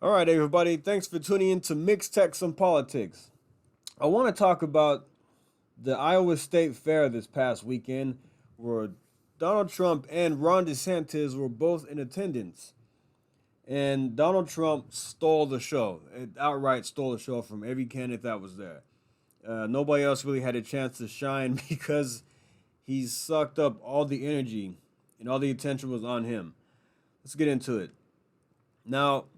All right, everybody. Thanks for tuning in to Mixed Text and Politics. I want to talk about the Iowa State Fair this past weekend, where Donald Trump and Ron DeSantis were both in attendance. And Donald Trump stole the show, outright stole the show from every candidate that was there. Nobody else really had a chance to shine because he sucked up all the energy and all the attention was on him. Let's get into it. Now,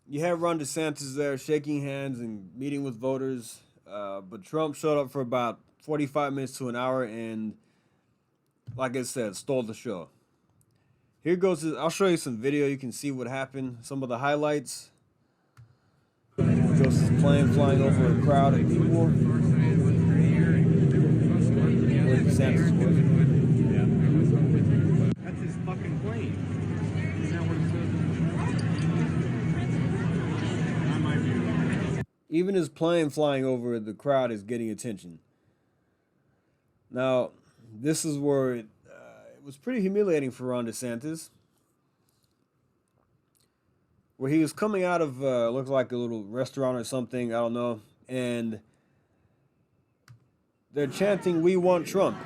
you have Ron DeSantis there shaking hands and meeting with voters, but Trump showed up for about 45 minutes to an hour and, like I said, stole the show. Here goes. I'll show you some video. You can see what happened. Some of the highlights. Joseph's plane flying over a crowd of people. Where DeSantis was. That's his fucking plane. Isn't that what it says? Even his plane flying over the crowd is getting attention. Now, this is where it was pretty humiliating for Ron DeSantis, where he was coming out of looked like a little restaurant or something, I don't know, and they're chanting, "We want Trump."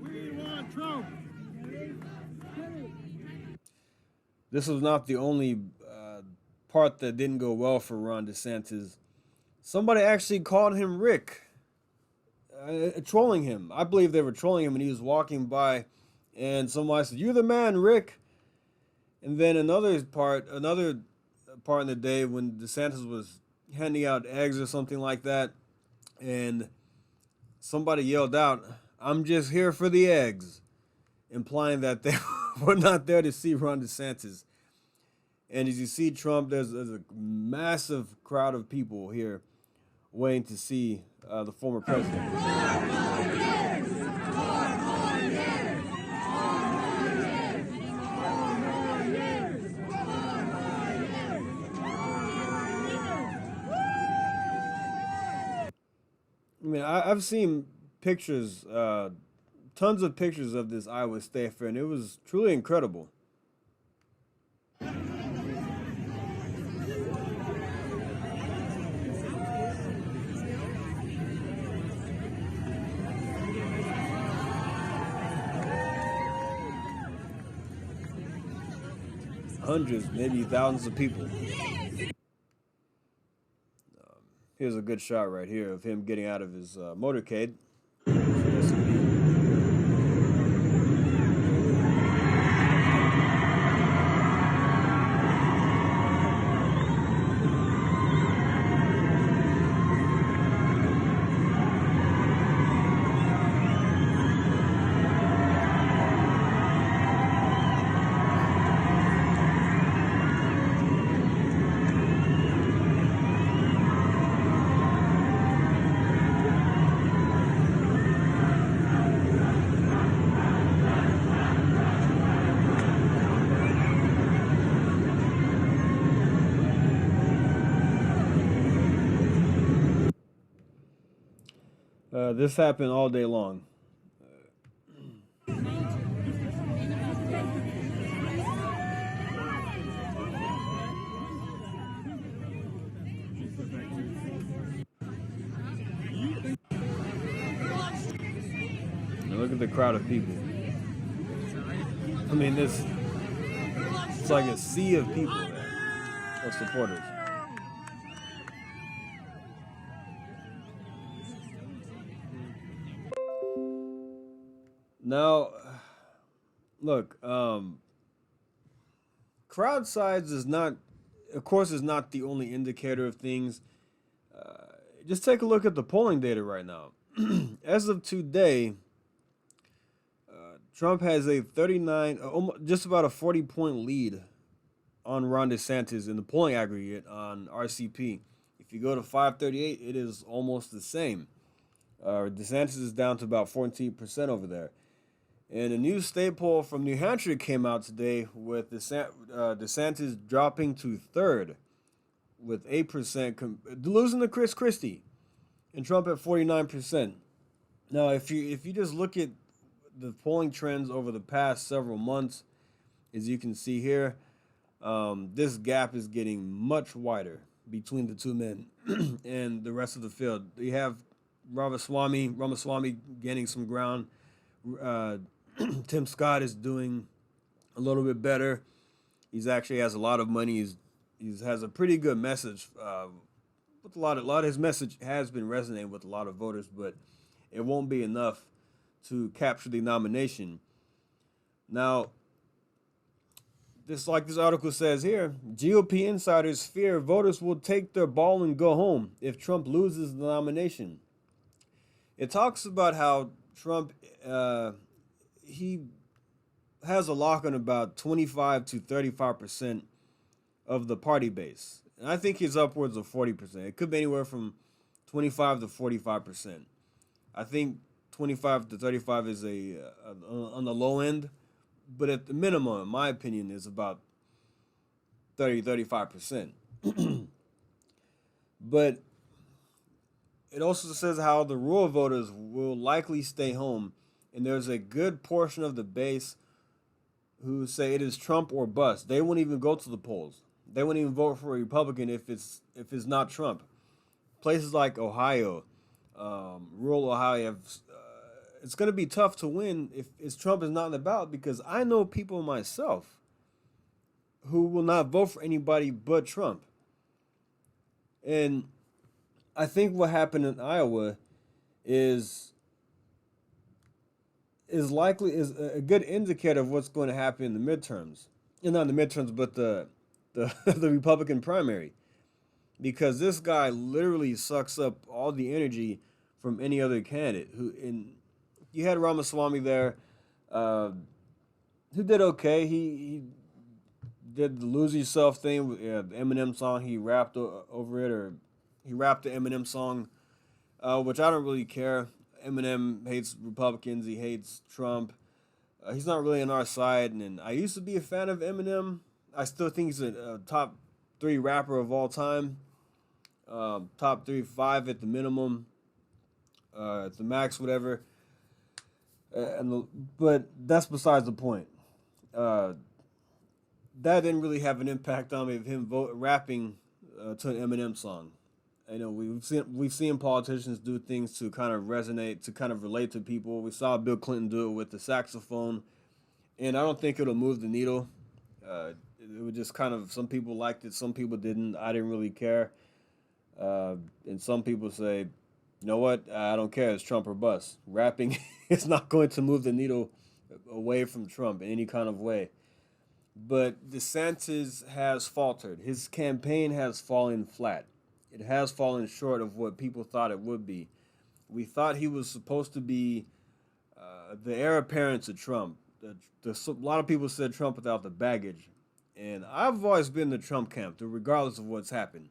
We want Trump. This was not the only part that didn't go well for Ron DeSantis. Somebody actually called him Rick, trolling him. I believe they were trolling him, and he was walking by, and somebody said, "You're the man, Rick." And then another part in the day when DeSantis was handing out eggs or something like that, and somebody yelled out, "I'm just here for the eggs," implying that they were not there to see Ron DeSantis. And as you see Trump, there's a massive crowd of people here waiting to see the former president. I mean, I've seen pictures, tons of pictures of this Iowa State Fair, and it was truly incredible. Hundreds, maybe thousands of people. Here's a good shot right here of him getting out of his motorcade. This happened all day long. Now look at the crowd of people. I mean, it's like a sea of people there, of supporters. Now, look, crowd size is not, of course, is not the only indicator of things. Just take a look at the polling data right now. As of today, Trump has a 39, just about a 40-point lead on Ron DeSantis in the polling aggregate on RCP. If you go to 538, it is almost the same. DeSantis is down to about 14% over there. And a new state poll from New Hampshire came out today with DeSantis dropping to third with 8%, losing to Chris Christie, and Trump at 49%. Now, if you just look at the polling trends over the past several months, as you can see here, this gap is getting much wider between the two men and the rest of the field. You have Ramaswamy gaining some ground. Uh, Tim Scott is doing a little bit better. He's actually has a lot of money. He's has a pretty good message. With a lot of his message has been resonating with a lot of voters, but it won't be enough to capture the nomination. Now, like this article says here, GOP insiders fear voters will take their ball and go home if Trump loses the nomination. It talks about how Trump he has a lock on about 25 to 35% of the party base. And I think he's upwards of 40%. It could be anywhere from 25 to 45%. I think 25 to 35 is on the low end, but at the minimum, in my opinion, is about 35%. But it also says how the rural voters will likely stay home, and there's a good portion of the base who say it is Trump or bust. They won't even go to the polls. They won't even vote for a Republican if it's not Trump. Places like Ohio, rural Ohio, it's going to be tough to win if Trump is not in the ballot, because I know people myself who will not vote for anybody but Trump. And I think what happened in Iowa is a good indicator of what's going to happen in the midterms. And not in the midterms, but the the Republican primary. Because this guy literally sucks up all the energy from any other candidate. You had Ramaswamy there, who did okay. He did the "Lose Yourself" thing with the Eminem song. He rapped over it, or he rapped the Eminem song, which I don't really care. Eminem hates Republicans. He hates Trump. He's not really on our side. And I used to be a fan of Eminem. I still think he's a top 3 rapper of all time. Top 3, 5 at the minimum. At the max, whatever. But that's besides the point. That didn't really have an impact on me of him rapping to an Eminem song. I know we've seen politicians do things to kind of resonate, to kind of relate to people. We saw Bill Clinton do it with the saxophone, and I don't think it'll move the needle. It would just kind of, some people liked it, some people didn't. I didn't really care, and some people say, you know what? I don't care. It's Trump or bust. Rapping is not going to move the needle away from Trump in any kind of way. But DeSantis has faltered. His campaign has fallen flat. It has fallen short of what people thought it would be. We thought he was supposed to be the heir apparent to Trump. A lot of people said Trump without the baggage. And I've always been the Trump camp, regardless of what's happened.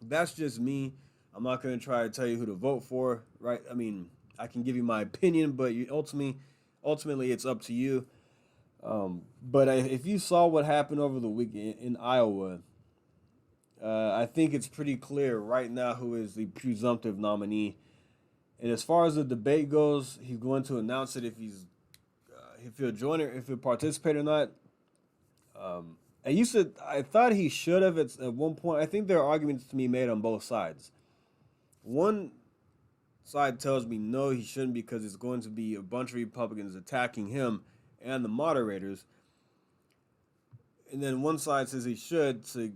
That's just me. I'm not going to try to tell you who to vote for, right? I mean, I can give you my opinion, but ultimately it's up to you. But if you saw what happened over the weekend in Iowa, I think it's pretty clear right now who is the presumptive nominee. And as far as the debate goes, he's going to announce it if he'll join it, if he'll participate or not. I thought he should have at one point. I think there are arguments to be made on both sides. One side tells me no, he shouldn't, because it's going to be a bunch of Republicans attacking him and the moderators. And then one side says he should, to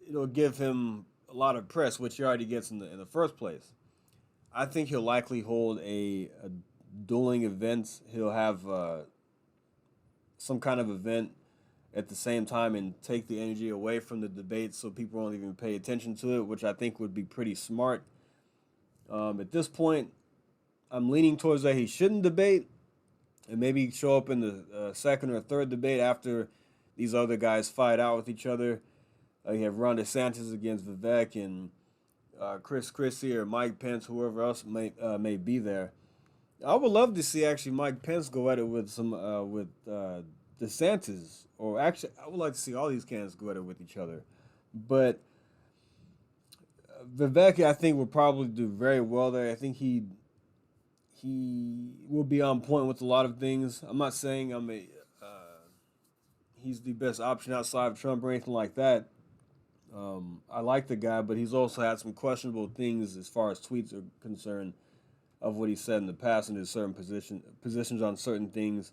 it'll give him a lot of press, which he already gets in the first place. I think he'll likely hold a dueling event. He'll have some kind of event at the same time and take the energy away from the debate so people won't even pay attention to it, which I think would be pretty smart. At this point, I'm leaning towards that he shouldn't debate and maybe show up in the second or third debate after these other guys fight out with each other. You have Ron DeSantis against Vivek and Chris Christie or Mike Pence, whoever else may be there. I would love to see actually Mike Pence go at it with DeSantis, or actually I would like to see all these candidates go at it with each other. But Vivek, I think, will probably do very well there. I think he will be on point with a lot of things. I'm not saying he's the best option outside of Trump or anything like that. I like the guy, but he's also had some questionable things as far as tweets are concerned of what he said in the past and his certain positions on certain things.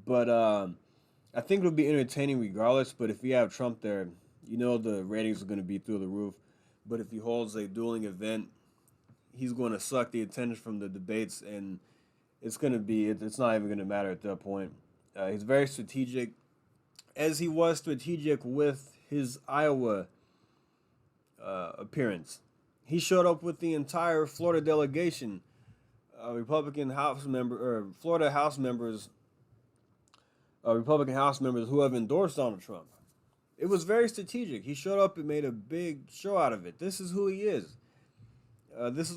But I think it'll be entertaining regardless. But if you have Trump there, you know the ratings are going to be through the roof. But if he holds a dueling event, he's going to suck the attention from the debates, and it's not even going to matter at that point. He's very strategic, as he was strategic with his Iowa appearance. He showed up with the entire Florida delegation, Republican House member or Florida House members, Republican House members who have endorsed Donald Trump. It was very strategic. He showed up and made a big show out of it. This is who he is.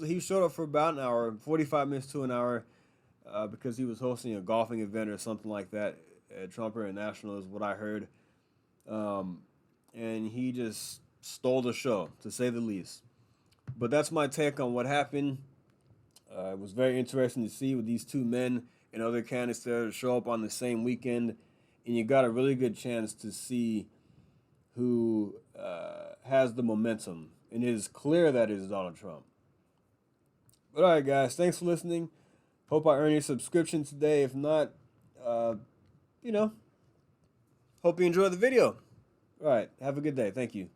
He showed up for about an hour, 45 minutes to an hour, because he was hosting a golfing event or something like that at Trump International is what I heard. And he just stole the show, to say the least. But that's my take on what happened. It was very interesting to see with these two men and other candidates there to show up on the same weekend, and you got a really good chance to see who has the momentum. And it is clear that it is Donald Trump. But all right, guys, thanks for listening. Hope I earned your subscription today. If not, hope you enjoyed the video. All right, have a good day. Thank you.